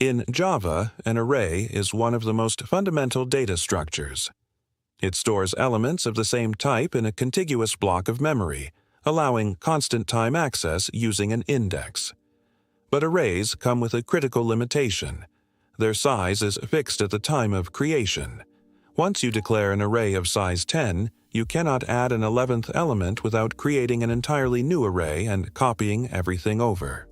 In Java, an array is one of the most fundamental data structures. It stores elements of the same type in a contiguous block of memory, allowing constant time access using an index. But arrays come with a critical limitation. Their size is fixed at the time of creation. Once you declare an array of size 10, you cannot add an 11th element without creating an entirely new array and copying everything over.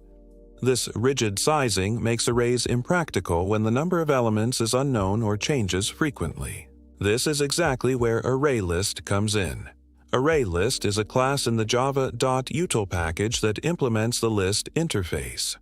This rigid sizing makes arrays impractical when the number of elements is unknown or changes frequently. This is exactly where ArrayList comes in. ArrayList is a class in the java.util package that implements the list interface.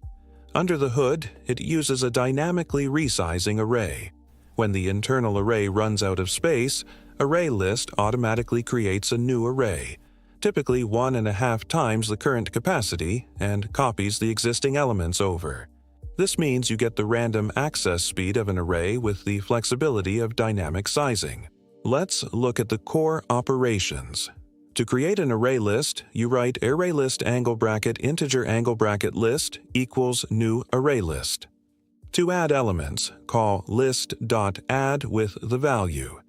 Under the hood, it uses a dynamically resizing array. When the internal array runs out of space, ArrayList automatically creates a new array, typically 1.5 times the current capacity, and copies the existing elements over. This means you get the random access speed of an array with the flexibility of dynamic sizing. Let's look at the core operations. To create an array list, you write ArrayList angle bracket integer angle bracket list equals new array list. To add elements, call list.add with the value.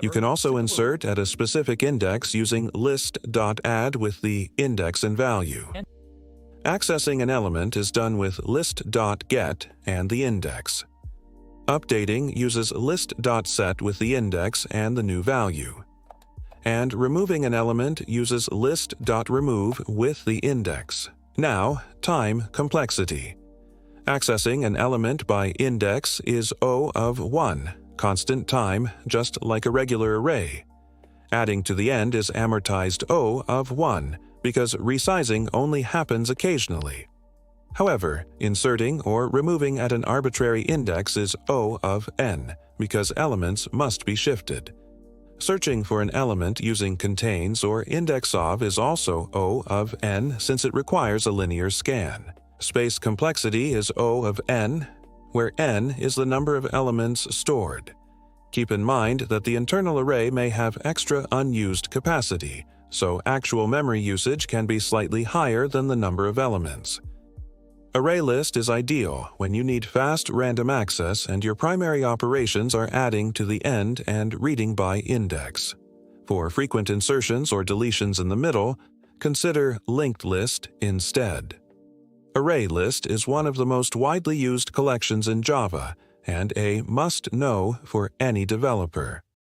You can also insert at a specific index using list.add with the index and value. Accessing an element is done with list.get and the index. Updating uses list.set with the index and the new value. And removing an element uses list.remove with the index. Now, time complexity. Accessing an element by index is O of 1. Constant time, just like a regular array. Adding to the end is amortized O of 1, because resizing only happens occasionally. However, inserting or removing at an arbitrary index is O of n, because elements must be shifted. Searching for an element using contains or index of is also O of n since it requires a linear scan. Space complexity is O of n, where n is the number of elements stored. Keep in mind that the internal array may have extra unused capacity, so actual memory usage can be slightly higher than the number of elements. ArrayList is ideal when you need fast random access and your primary operations are adding to the end and reading by index. For frequent insertions or deletions in the middle, consider linked list instead. ArrayList is one of the most widely used collections in Java and a must-know for any developer.